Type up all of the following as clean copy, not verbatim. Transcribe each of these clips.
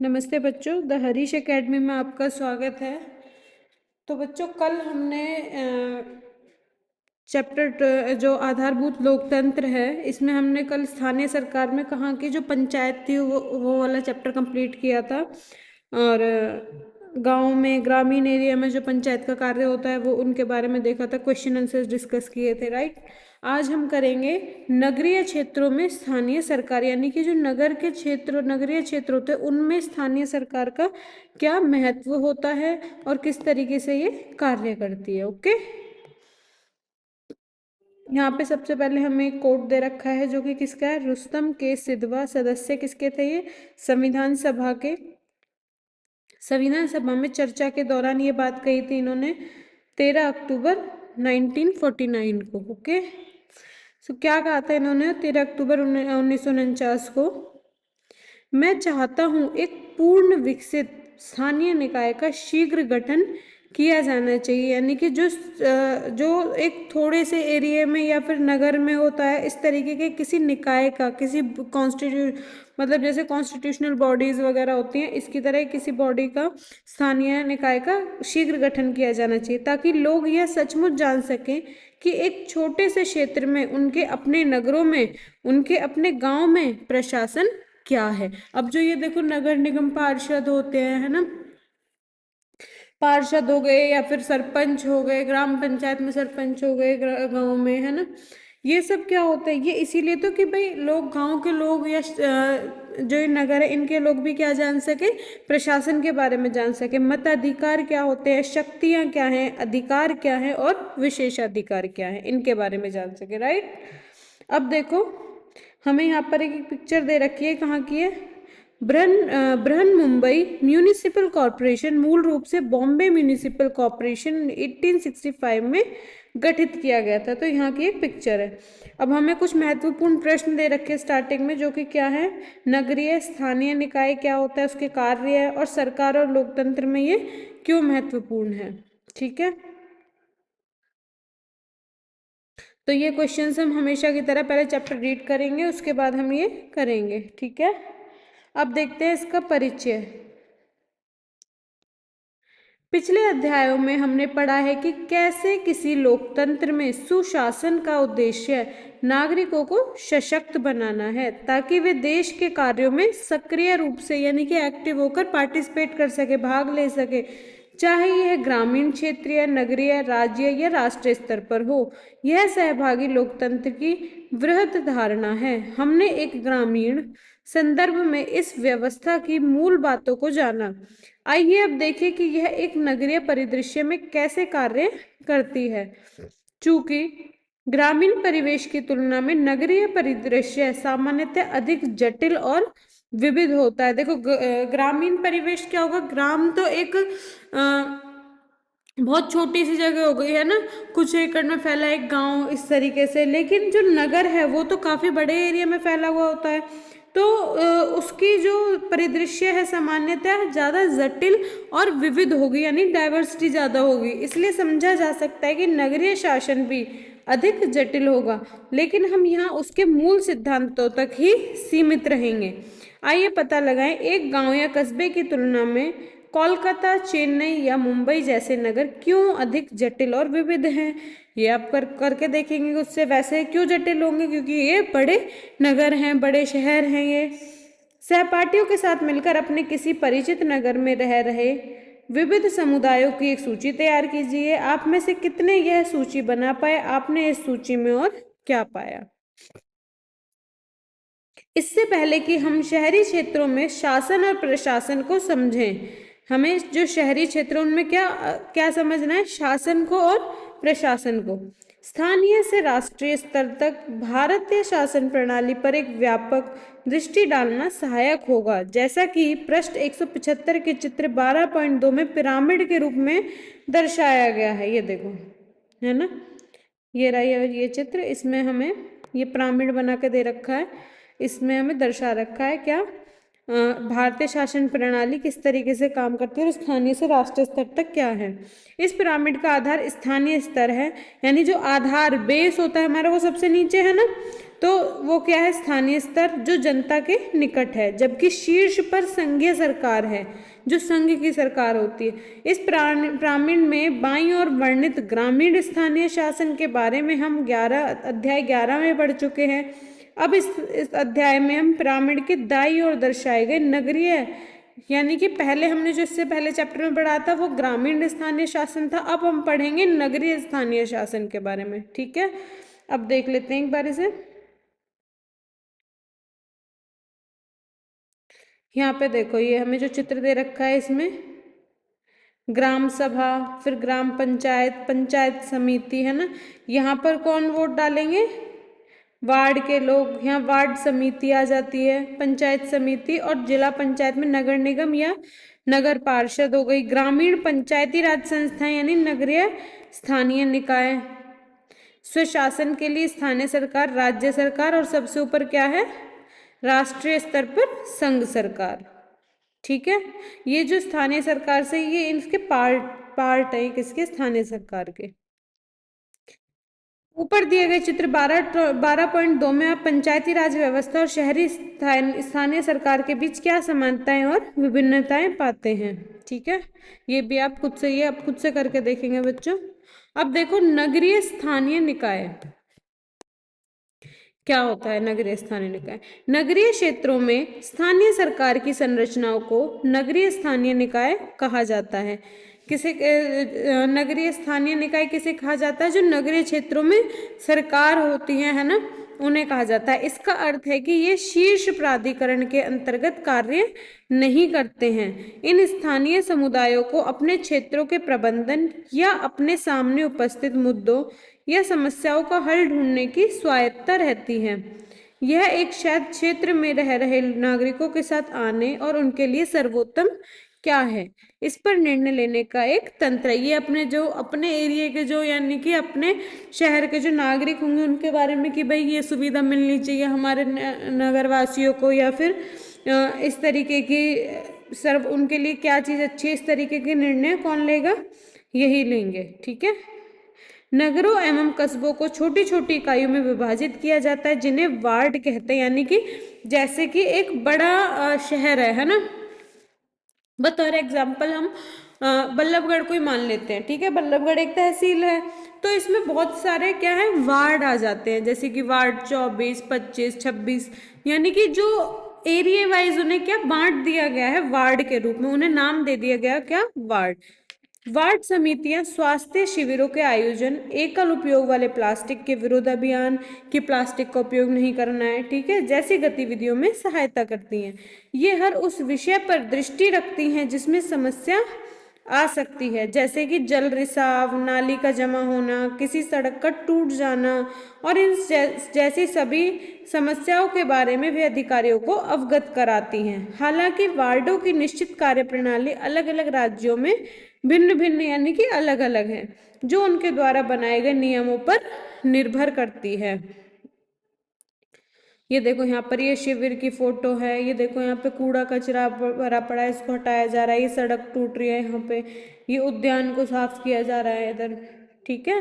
नमस्ते बच्चों, the Harish academy में आपका स्वागत है। तो बच्चों, कल हमने चैप्टर जो आधारभूत लोकतंत्र है, इसमें हमने कल स्थानीय सरकार में कहाँ की जो पंचायत थी वो वाला चैप्टर कंप्लीट किया था। और गांव में, ग्रामीण एरिया में जो पंचायत का कार्य होता है वो उनके बारे में देखा था, क्वेश्चन आंसर्स डिस्कस किए थे, राइट। आज हम करेंगे नगरीय क्षेत्रों में स्थानीय सरकार, यानी कि जो नगरीय क्षेत्र होते हैं उनमें स्थानीय सरकार का क्या महत्व होता है और किस तरीके से ये कार्य करती है। ओके, यहाँ पे सबसे पहले हमें एक कोट दे रखा है जो कि किसका है, रुस्तम के सिद्धवा। सदस्य किसके थे ये, संविधान सभा के। संविधान सभा में चर्चा के दौरान ये बात कही थी इन्होंने 13 अक्टूबर 1949 को। ओके, सो क्या कहा था इन्होंने 13 अक्टूबर 1949 को, मैं चाहता हूं एक पूर्ण विकसित स्थानीय निकाय का शीघ्र गठन किया जाना चाहिए। यानी कि जो एक थोड़े से एरिया में या फिर नगर में होता है, इस तरीके के किसी निकाय का, किसी मतलब जैसे कॉन्स्टिट्यूशनल बॉडीज वगैरह होती हैं, इसकी तरह किसी बॉडी का, स्थानीय निकाय का शीघ्र गठन किया जाना चाहिए, ताकि लोग यह सचमुच जान सकें कि एक छोटे से क्षेत्र में, उनके अपने नगरों में, उनके अपने गांव में प्रशासन क्या है। अब जो ये देखो नगर निगम पार्षद होते हैं, है ना, पार्षद हो गए या फिर सरपंच हो गए, ग्राम पंचायत में सरपंच हो गए गांव में, है ना, ये सब क्या होता है, ये इसीलिए तो कि भाई लोग, गांव के लोग या जो ये नगर है इनके लोग भी क्या जान सके, प्रशासन के बारे में जान सके, मताधिकार क्या होते हैं, शक्तियां क्या हैं, अधिकार क्या है और विशेषाधिकार क्या है, इनके बारे में जान सके, राइट। अब देखो, हमें यहाँ पर एक पिक्चर दे रखी है, कहाँ की है, बृहन मुंबई म्यूनिसिपल कॉरपोरेशन, मूल रूप से बॉम्बे म्यूनिसिपल कॉरपोरेशन 1865 में गठित किया गया था। तो यहाँ की एक पिक्चर है। अब हमें कुछ महत्वपूर्ण प्रश्न दे रखे स्टार्टिंग में, जो कि क्या है, नगरीय स्थानीय निकाय क्या होता है, उसके कार्य है, और सरकार और लोकतंत्र में ये क्यों महत्वपूर्ण है। ठीक है, तो ये क्वेश्चंस हम हमेशा की तरह पहले चैप्टर रीड करेंगे, उसके बाद हम ये करेंगे। ठीक है, अब देखते हैं इसका परिचय। पिछले अध्यायों में हमने पढ़ा है कि कैसे किसी लोकतंत्र में सुशासन का उद्देश्य नागरिकों को सशक्त बनाना है, ताकि वे देश के कार्यों में सक्रिय रूप से, यानी कि एक्टिव होकर पार्टिसिपेट कर सके, भाग ले सके, चाहे यह ग्रामीण क्षेत्र या नगरीय, राज्य या राष्ट्रीय स्तर पर हो। यह सहभागी लोकतंत्र की वृहत धारणा है। हमने एक ग्रामीण संदर्भ में इस व्यवस्था की मूल बातों को जाना। आइए अब देखें कि यह एक नगरीय परिदृश्य में कैसे कार्य करती है। चूंकि ग्रामीण परिवेश की तुलना में नगरीय परिदृश्य सामान्यतः अधिक जटिल और विविध होता है। देखो, ग्रामीण परिवेश क्या होगा, ग्राम तो एक बहुत छोटी सी जगह हो गई है ना, कुछ एकड़ में फैला एक गांव, इस तरीके से। लेकिन जो नगर है वो तो काफी बड़े एरिया में फैला हुआ होता है, तो उसकी जो परिदृश्य है सामान्यतः ज्यादा जटिल और विविध होगी, यानी डाइवर्सिटी ज्यादा होगी। इसलिए समझा जा सकता है कि नगरीय शासन भी अधिक जटिल होगा, लेकिन हम यहाँ उसके मूल सिद्धांतों तक ही सीमित रहेंगे। आइए पता लगाएं, एक गांव या कस्बे की तुलना में कोलकाता, चेन्नई या मुंबई जैसे नगर क्यों अधिक जटिल और विविध हैं। ये आप करके देखेंगे, उससे वैसे क्यों जटिल होंगे, क्योंकि ये बड़े नगर हैं, बड़े शहर हैं। ये सहपाठियों के साथ मिलकर अपने किसी परिचित नगर में रह रहे विविध समुदायों की एक सूची तैयार कीजिए। आप में से कितने यह सूची बना पाए, आपने इस सूची में और क्या पाया। इससे पहले कि हम शहरी क्षेत्रों में शासन और प्रशासन को समझें, हमें जो शहरी क्षेत्र उनमें क्या क्या समझना है, शासन को और प्रशासन को। स्थानीय से राष्ट्रीय स्तर तक भारतीय शासन प्रणाली पर एक व्यापक दृष्टि डालना सहायक होगा, जैसा कि पृष्ठ 175 के चित्र 12.2 में पिरामिड के रूप में दर्शाया गया है। ये देखो, है ना, ये रहा ये चित्र, इसमें हमें ये पिरामिड बना के दे रखा है, इसमें हमें दर्शा रखा है क्या, भारतीय शासन प्रणाली किस तरीके से काम करती है और स्थानीय से राष्ट्रीय स्तर तक क्या है। इस पिरामिड का आधार स्थानीय स्तर है, यानी जो आधार बेस होता है हमारा वो सबसे नीचे है ना, तो वो क्या है, स्थानीय स्तर जो जनता के निकट है, जबकि शीर्ष पर संघीय सरकार है, जो संघ की सरकार होती है। इस पिरामिड में बाईं ओर वर्णित ग्रामीण स्थानीय शासन के बारे में हम अध्याय 11 में पढ़ चुके हैं। अब इस अध्याय में हम पिरामिड के दाईं ओर दर्शाए गए नगरीय, यानी कि पहले हमने जो इससे पहले चैप्टर में पढ़ा था वो ग्रामीण स्थानीय शासन था, अब हम पढ़ेंगे नगरीय स्थानीय शासन के बारे में। ठीक है, अब देख लेते हैं एक बार इसे। यहाँ पे देखो, ये हमें जो चित्र दे रखा है इसमें ग्राम सभा, फिर ग्राम पंचायत, पंचायत समिति है ना, यहाँ पर कौन वोट डालेंगे, वार्ड के लोग। यहाँ वार्ड समिति आ जाती है, पंचायत समिति, और जिला पंचायत में नगर निगम या नगर पार्षद हो गई। ग्रामीण पंचायती राज संस्थाएं यानी नगरीय स्थानीय निकाय। स्वशासन के लिए स्थानीय सरकार, राज्य सरकार, और सबसे ऊपर क्या है, राष्ट्रीय स्तर पर संघ सरकार। ठीक है, ये जो स्थानीय सरकार से ये इनके पार्ट है किसके, स्थानीय सरकार के। ऊपर दिए गए चित्र 12.2 में आप पंचायती राज व्यवस्था और शहरी स्थानीय सरकार के बीच क्या समानताएं और विभिन्नताएं पाते हैं। ठीक है, ये भी आप खुद से, ये आप खुद से करके देखेंगे बच्चों। अब देखो नगरीय स्थानीय निकाय क्या होता है। नगरीय स्थानीय निकाय, नगरीय क्षेत्रों में स्थानीय सरकार की संरचनाओं को नगरीय स्थानीय निकाय कहा जाता है। किसे नगरीय स्थानीय निकाय किसे कहा जाता है, जो नगरीय क्षेत्रों में सरकार होती है ना, उन्हें कहा जाता है। इसका अर्थ है कि ये शीर्ष प्राधिकरण के अंतर्गत कार्य नहीं करते हैं। इन स्थानीय समुदायों को अपने क्षेत्रों के प्रबंधन या अपने सामने उपस्थित मुद्दों या समस्याओं का हल ढूंढने की स्वायत्तता रहती है। यह एक क्षेत्र में रह रहे नागरिकों के साथ आने और उनके लिए सर्वोत्तम क्या है इस पर निर्णय लेने का एक तंत्र है। ये अपने जो अपने एरिया के जो, यानी कि अपने शहर के जो नागरिक होंगे उनके बारे में कि भाई ये सुविधा मिलनी चाहिए हमारे नगरवासियों को, या फिर इस तरीके की सर्व उनके लिए क्या चीज़ अच्छी है, इस तरीके के निर्णय कौन लेगा, यही लेंगे। ठीक है, नगरों एवं कस्बों को छोटी छोटी इकाइयों में विभाजित किया जाता है जिन्हें वार्ड कहते हैं, यानी कि जैसे कि एक बड़ा शहर है ना। बतौर एग्जाम्पल हम बल्लभगढ़ को ही मान लेते हैं। ठीक है, बल्लभगढ़ एक तहसील है, तो इसमें बहुत सारे क्या है, वार्ड आ जाते हैं, जैसे कि वार्ड 24, 25, 26, यानी कि जो एरिया वाइज उन्हें क्या बांट दिया गया है वार्ड के रूप में, उन्हें नाम दे दिया गया क्या, वार्ड। वार्ड समितियां स्वास्थ्य शिविरों के आयोजन, एकल उपयोग वाले प्लास्टिक के विरोध अभियान कि प्लास्टिक का उपयोग नहीं करना है, ठीक है, जैसी गतिविधियों में सहायता करती हैं। ये हर उस विषय पर दृष्टि रखती हैं जिसमें समस्या आ सकती है, जैसे कि जल रिसाव, नाली का जमा होना, किसी सड़क का टूट जाना, और इन जैसी सभी समस्याओं के बारे में वे अधिकारियों को अवगत कराती हैं। हालांकि वार्डों की निश्चित कार्यप्रणाली अलग अलग राज्यों में भिन्न भिन्न, यानी कि अलग अलग है, जो उनके द्वारा बनाए गए नियमों पर निर्भर करती है। ये देखो यहाँ पर ये शिविर की फोटो है, ये देखो यहाँ पे कूड़ा कचरा भरा पड़ा है, इसको हटाया जा रहा है, ये सड़क टूट रही है यहाँ पे, ये उद्यान को साफ किया जा रहा है इधर। ठीक है,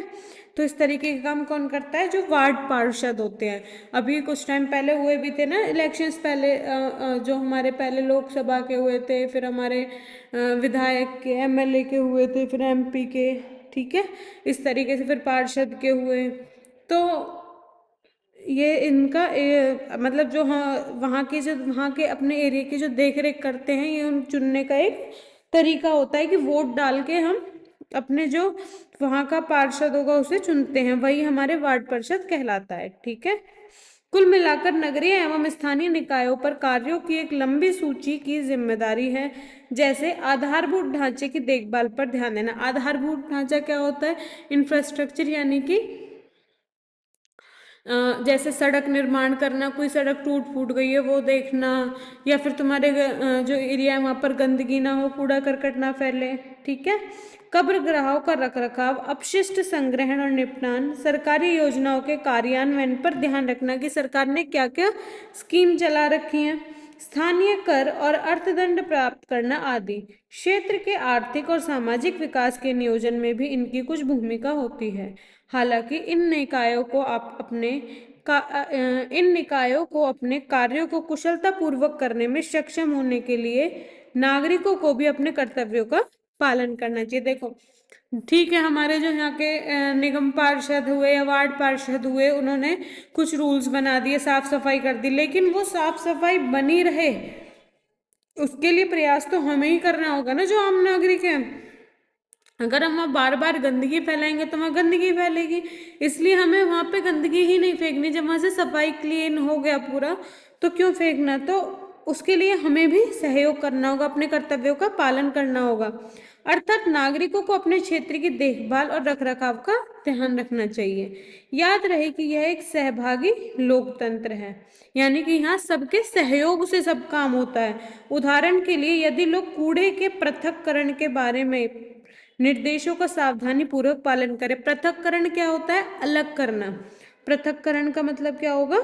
तो इस तरीके का काम कौन करता है, जो वार्ड पार्षद होते हैं। अभी कुछ टाइम पहले हुए भी थे ना इलेक्शंस, पहले जो हमारे पहले लोकसभा के हुए थे, फिर हमारे विधायक के, एमएलए के हुए थे, फिर एमपी के। ठीक है, इस तरीके से फिर पार्षद के हुए। तो ये इनका मतलब जो, हाँ, वहाँ के जो, वहाँ के अपने एरिया की जो देख रेख करते हैं, ये उन चुनने का एक तरीका होता है कि वोट डाल के हम अपने जो वहाँ का पार्षद होगा उसे चुनते हैं, वही हमारे वार्ड पार्षद कहलाता है। ठीक है, कुल मिलाकर नगरीय एवं स्थानीय निकायों पर कार्यों की एक लंबी सूची की जिम्मेदारी है, जैसे आधारभूत ढांचे की देखभाल पर ध्यान देना। आधारभूत ढांचा क्या होता है, इंफ्रास्ट्रक्चर, यानी कि जैसे सड़क निर्माण करना, कोई सड़क टूट फूट गई है वो देखना, या फिर तुम्हारे जो एरिया है वहाँ पर गंदगी ना हो, कूड़ा करकट ना फैले। ठीक है, कब्रगृहों का रखरखाव, अपशिष्ट संग्रहण और निपटान, सरकारी योजनाओं के कार्यान्वयन पर ध्यान रखना कि सरकार ने क्या क्या स्कीम चला रखी है, स्थानीय कर और अर्थदंड प्राप्त करना आदि। क्षेत्र के आर्थिक और सामाजिक विकास के नियोजन में भी इनकी कुछ भूमिका होती है। हालांकि इन निकायों को अपने कार्यों को कुशलता पूर्वक करने में सक्षम होने के लिए नागरिकों को भी अपने कर्तव्यों का पालन करना चाहिए। देखो, ठीक है, हमारे जो यहाँ के निगम पार्षद हुए या वार्ड पार्षद हुए, उन्होंने कुछ रूल्स बना दिए, साफ सफाई कर दी, लेकिन वो साफ सफाई बनी रहे उसके लिए प्रयास तो हमें ही करना होगा ना, जो आम नागरिक हैं। अगर हम वहाँ बार बार गंदगी फैलाएंगे तो वहाँ गंदगी फैलेगी, इसलिए हमें वहाँ पे गंदगी ही नहीं फेंकनी। जब वहाँ से सफाई क्लीन हो गया पूरा तो क्यों फेंकना, तो उसके लिए हमें भी सहयोग करना होगा, अपने कर्तव्यों का पालन करना होगा। अर्थात नागरिकों को अपने क्षेत्र की देखभाल और रखरखाव का ध्यान रखना चाहिए। याद रहे कि यह एक सहभागी लोकतंत्र है, यानी कि यहाँ सबके सहयोग से सब काम होता है। उदाहरण के लिए यदि लोग कूड़े के पृथक्करण के बारे में निर्देशों का सावधानी पूर्वक पालन करें। पृथक्करण क्या होता है? अलग करना। पृथक्करण का मतलब क्या होगा?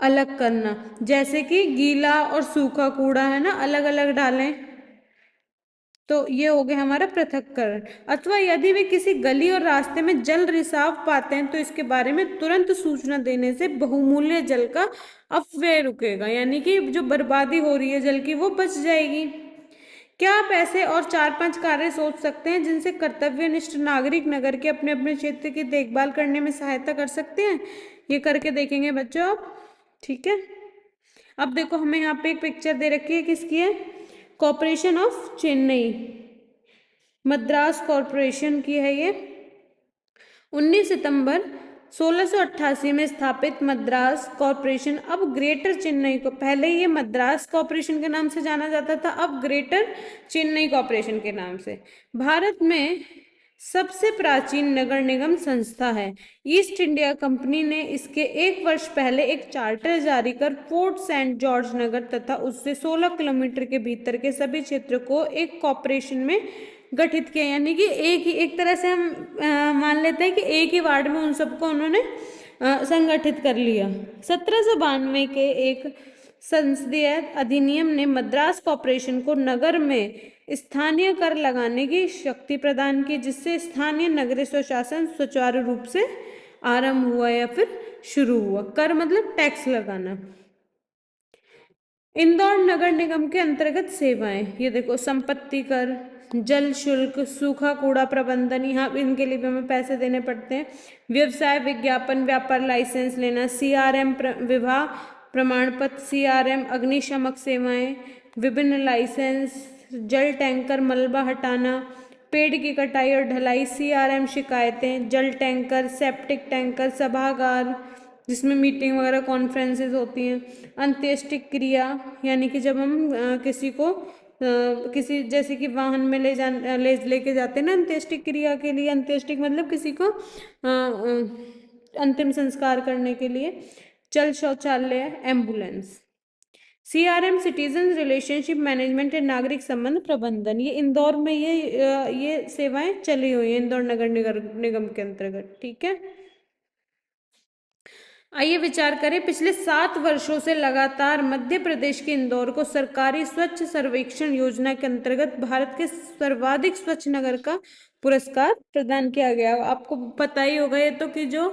अलग करना। जैसे कि गीला और सूखा कूड़ा है ना, अलग अलग डालें, तो ये हो गया हमारा पृथक्करण। अथवा यदि वे किसी गली और रास्ते में जल रिसाव पाते हैं तो इसके बारे में तुरंत सूचना देने से बहुमूल्य जल का अपव्यय रुकेगा, यानी कि जो बर्बादी हो रही है जल की वो बच जाएगी। क्या आप ऐसे और 4-5 कार्य सोच सकते हैं जिनसे कर्तव्यनिष्ठ नागरिक नगर के अपने अपने क्षेत्र की देखभाल करने में सहायता कर सकते हैं? ये करके देखेंगे बच्चों आप, ठीक है। अब देखो, हमें यहाँ पे एक पिक्चर दे रखी है, किसकी है? Corporation of Chennai, Madras corporation की है ये। 19 सितंबर 1688 में स्थापित मद्रास कॉरपोरेशन अब ग्रेटर चेन्नई को, पहले ये मद्रास कॉरपोरेशन के नाम से जाना जाता था, अब ग्रेटर चेन्नई कॉरपोरेशन के नाम से, भारत में सबसे प्राचीन नगर निगम संस्था है। ईस्ट इंडिया कंपनी ने इसके 1 वर्ष पहले एक चार्टर जारी कर फोर्ट सेंट जॉर्ज नगर तथा उससे 16 किलोमीटर के भीतर के सभी क्षेत्र को एक कॉरपोरेशन में गठित किया, यानी कि एक तरह से हम मान लेते हैं कि एक ही वार्ड में उन सबको उन्होंने संगठित कर लिया। 1792 के एक संसदीय अधिनियम ने मद्रास कॉरपोरेशन को नगर में स्थानीय कर लगाने की शक्ति प्रदान की, जिससे स्थानीय नगरीय स्वशासन सुचारू रूप से आरंभ हुआ या फिर शुरू हुआ। कर मतलब टैक्स लगाना। इंदौर नगर निगम के अंतर्गत सेवाएं, ये देखो, संपत्ति कर, जल शुल्क, सूखा कूड़ा प्रबंधन, यहाँ इनके लिए भी हमें पैसे देने पड़ते हैं। व्यवसाय विज्ञापन, व्यापार लाइसेंस लेना, सीआरएम विवाह प्रमाण पत्र, सीआरएम अग्निशमक सेवाएं, विभिन्न लाइसेंस, जल टैंकर मलबा हटाना, पेड़ की कटाई और ढलाई, सीआरएम शिकायतें, जल टैंकर, सेप्टिक टैंकर, सभागार जिसमें मीटिंग वगैरह कॉन्फ्रेंसेस होती हैं, अंत्येष्टि क्रिया, यानी कि जब हम किसी को किसी जैसे कि वाहन में लेके जाते हैं ना अंत्येष्टि क्रिया के लिए, अंत्येष्टि मतलब किसी को अंतिम संस्कार करने के लिए, जल शौचालय, ambulance. CRM citizen relationship management and नागरिक संबंध प्रबंधन, ये इंदौर में ये सेवाएं चली हुई हैं इंदौर नगर निगम के अंतर्गत, ठीक है। आइए विचार करें, पिछले 7 वर्षों से लगातार मध्य प्रदेश के इंदौर को सरकारी स्वच्छ सर्वेक्षण योजना के अंतर्गत भारत के सर्वाधिक स्वच्छ नगर का पुरस्कार प्रदान किया गया। आपको पता ही होगा ये तो कि जो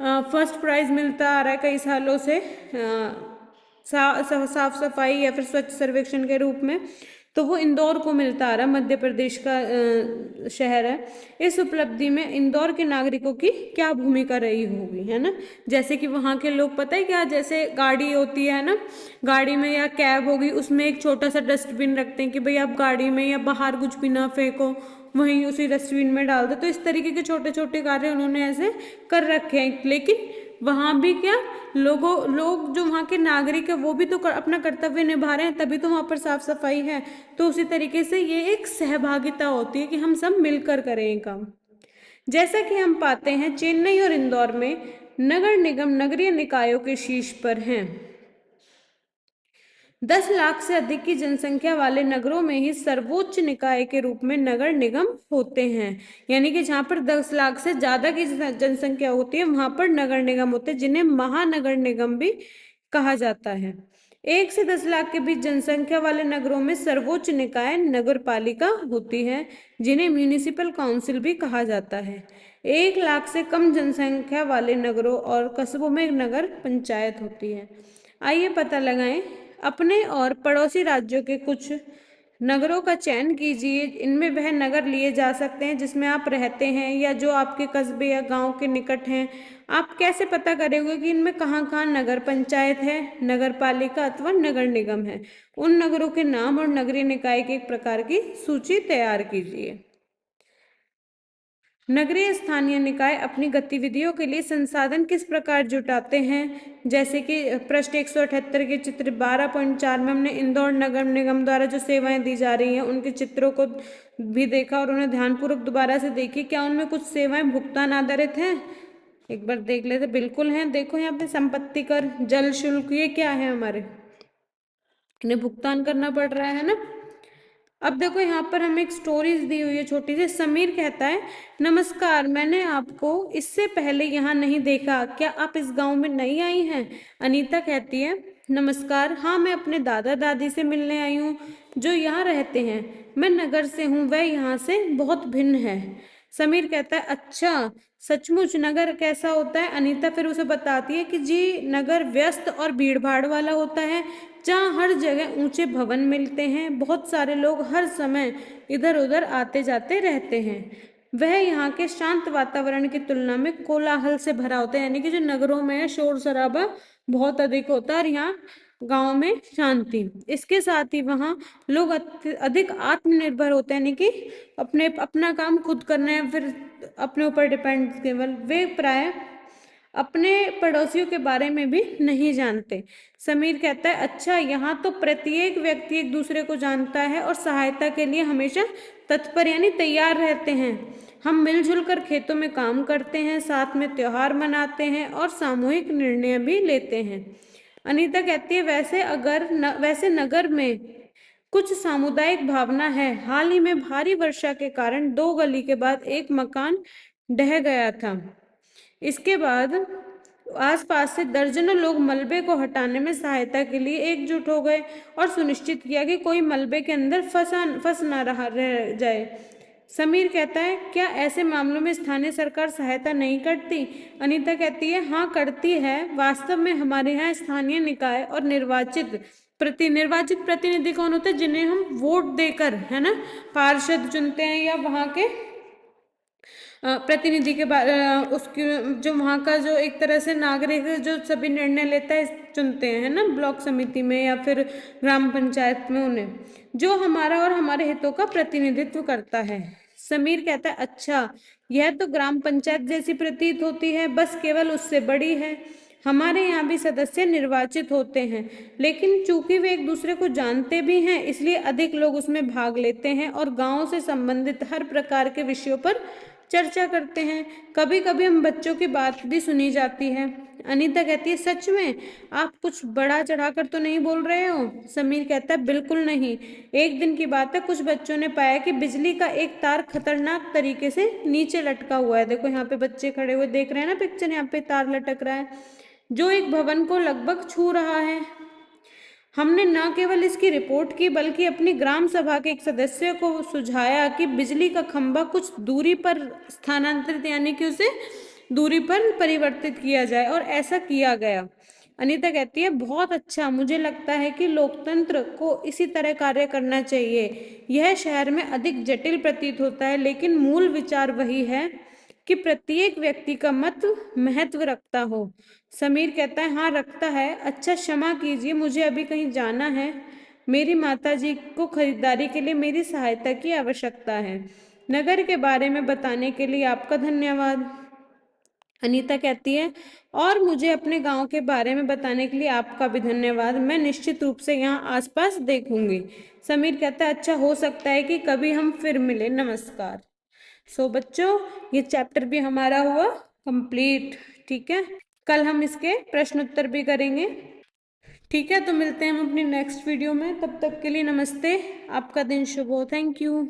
फर्स्ट प्राइज मिलता आ रहा है कई सालों से साफ सफाई या फिर स्वच्छ सर्वेक्षण के रूप में, तो वो इंदौर को मिलता आ रहा है, मध्य प्रदेश का शहर है। इस उपलब्धि में इंदौर के नागरिकों की क्या भूमिका रही होगी, है ना। जैसे कि वहाँ के लोग, पता है क्या, जैसे गाड़ी होती है ना, गाड़ी में या कैब होगी उसमें एक छोटा सा डस्टबिन रखते हैं कि भाई आप गाड़ी में या बाहर कुछ भी ना फेंको, वहीं उसी डस्टबिन में डाल दो। तो इस तरीके के छोटे छोटे कार्य उन्होंने ऐसे कर रखे हैं। लेकिन वहाँ भी क्या, लोग जो वहाँ के नागरिक है वो भी तो अपना कर्तव्य निभा रहे हैं, तभी तो वहाँ पर साफ सफाई है। तो उसी तरीके से ये एक सहभागिता होती है कि हम सब मिलकर करें काम। जैसा कि हम पाते हैं चेन्नई और इंदौर में नगर निगम नगरीय निकायों के शीर्ष पर हैं। 10 लाख से अधिक की जनसंख्या वाले नगरों में ही सर्वोच्च निकाय के रूप में नगर निगम होते हैं, यानी कि जहाँ पर 10 लाख से ज्यादा की जनसंख्या होती है वहां पर नगर निगम होते हैं, जिन्हें महानगर निगम भी कहा जाता है। 1 से 10 लाख के बीच जनसंख्या वाले नगरों में सर्वोच्च निकाय नगर पालिका होती है, जिन्हें म्यूनिसिपल काउंसिल भी कहा जाता है। 1 लाख से कम जनसंख्या वाले नगरों और कस्बों में नगर पंचायत होती है। आइए पता लगाएं, अपने और पड़ोसी राज्यों के कुछ नगरों का चयन कीजिए। इनमें वह नगर लिए जा सकते हैं जिसमें आप रहते हैं या जो आपके कस्बे या गांव के निकट हैं। आप कैसे पता करेंगे कि इनमें कहाँ कहाँ नगर पंचायत है, नगर पालिका अथवा नगर निगम है? उन नगरों के नाम और नगरीय निकाय की एक प्रकार की सूची तैयार कीजिए। नगरीय स्थानीय निकाय अपनी गतिविधियों के लिए संसाधन किस प्रकार जुटाते हैं? जैसे कि पृष्ठ 178 के चित्र 12.4 में हमने इंदौर नगर निगम द्वारा जो सेवाएं दी जा रही हैं उनके चित्रों को भी देखा और उन्हें ध्यानपूर्वक दोबारा से देखिए, क्या उनमें कुछ सेवाएं भुगतान आधारित हैं? एक बार देख लेते, बिल्कुल हैं। देखो यहाँ पे संपत्ति कर, जल शुल्क, ये क्या है हमारे, इन्हें भुगतान करना पड़ रहा है ना। अब देखो यहाँ पर हमें एक स्टोरीज दी हुई है छोटी सी। समीर कहता है, नमस्कार, मैंने आपको इससे पहले यहाँ नहीं देखा, क्या आप इस गांव में नई आई हैं? अनीता कहती है, नमस्कार, हाँ मैं अपने दादा दादी से मिलने आई हूँ जो यहाँ रहते हैं। मैं नगर से हूँ, वह यहाँ से बहुत भिन्न है। समीर कहता है, अच्छा सचमुच, नगर कैसा होता है? अनीता फिर उसे बताती है कि जी नगर व्यस्त और भीड़ भाड़ वाला होता है, जहाँ हर जगह ऊंचे भवन मिलते हैं, बहुत सारे लोग हर समय इधर उधर आते जाते रहते हैं। वह यहाँ के शांत वातावरण की तुलना में कोलाहल से भरा होता है, यानी कि जो नगरों में है शोर शराबा बहुत अधिक होता है और यहाँ गांव में शांति। इसके साथ ही वहाँ लोग अधिक आत्मनिर्भर होते हैं, यानी कि अपना काम खुद करना है, फिर अपने ऊपर डिपेंड केवल। वे प्राय अपने पड़ोसियों के बारे में भी नहीं जानते। समीर कहता है, अच्छा यहाँ तो प्रत्येक व्यक्ति एक दूसरे को जानता है और सहायता के लिए हमेशा तत्पर यानी तैयार रहते हैं। हम मिलजुल कर खेतों में काम करते हैं, साथ में त्योहार मनाते हैं और सामूहिक निर्णय भी लेते हैं। अनीता कहती है, वैसे नगर में कुछ सामुदायिक भावना है। हाल ही में भारी वर्षा के कारण 2 गली के बाद एक मकान ढह गया था। इसके बाद आसपास से दर्जनों लोग मलबे को हटाने में सहायता के लिए एकजुट हो गए और सुनिश्चित किया कि कोई मलबे के अंदर फंस ना रह जाए। समीर कहता है, क्या ऐसे मामलों में स्थानीय सरकार सहायता नहीं करती? अनीता कहती है, हाँ करती है। वास्तव में हमारे यहाँ स्थानीय निकाय और निर्वाचित प्रतिनिधि कौन होते हैं? जिन्हें हम वोट देकर, है ना, पार्षद चुनते हैं या वहाँ के प्रतिनिधि के उसकी जो वहाँ का जो एक तरह से नागरिक जो सभी निर्णय लेता है चुनते हैं, है ना, ब्लॉक समिति में या फिर ग्राम पंचायत में, उन्हें जो हमारा और हमारे हितों का प्रतिनिधित्व करता है। समीर कहता है, अच्छा यह तो ग्राम पंचायत जैसी प्रतीत होती है, बस केवल उससे बड़ी है। हमारे यहाँ भी सदस्य निर्वाचित होते हैं, लेकिन चूंकि वे एक दूसरे को जानते भी हैं इसलिए अधिक लोग उसमें भाग लेते हैं और गांव से संबंधित हर प्रकार के विषयों पर चर्चा करते हैं। कभी कभी हम बच्चों की बात भी सुनी जाती है। अनीता कहती है, सच में? आप कुछ बढ़ा चढ़ाकर तो नहीं बोल रहे हो? समीर कहता है, बिल्कुल नहीं। एक दिन की बात है, कुछ बच्चों ने पाया कि बिजली का एक तार खतरनाक तरीके से नीचे लटका हुआ है। देखो यहाँ पे बच्चे खड़े हुए देख रहे हैं ना पिक्चर, यहाँ पे तार लटक रहा है जो एक भवन को लगभग छू रहा है। हमने न केवल इसकी रिपोर्ट की बल्कि अपनी ग्राम सभा के एक सदस्य को सुझाया कि बिजली का खंभा कुछ दूरी पर स्थानांतरित यानी कि उसे दूरी पर परिवर्तित किया जाए, और ऐसा किया गया। अनीता कहती है, बहुत अच्छा, मुझे लगता है कि लोकतंत्र को इसी तरह कार्य करना चाहिए। यह शहर में अधिक जटिल प्रतीत होता है, लेकिन मूल विचार वही है कि प्रत्येक व्यक्ति का मत महत्व रखता हो। समीर कहता है, हाँ रखता है। अच्छा क्षमा कीजिए, मुझे अभी कहीं जाना है। मेरी माताजी को खरीदारी के लिए मेरी सहायता की आवश्यकता है। नगर के बारे में बताने के लिए आपका धन्यवाद। अनीता कहती है, और मुझे अपने गांव के बारे में बताने के लिए आपका भी धन्यवाद। मैं निश्चित रूप से यहाँ आसपास देखूंगी। समीर कहता है, अच्छा हो सकता है कि कभी हम फिर मिले, नमस्कार। सो बच्चों, ये चैप्टर भी हमारा हुआ कंप्लीट। ठीक है, कल हम इसके प्रश्न उत्तर भी करेंगे। ठीक है, तो मिलते हैं हम अपनी नेक्स्ट वीडियो में। तब तक के लिए नमस्ते, आपका दिन शुभ हो। Thank you.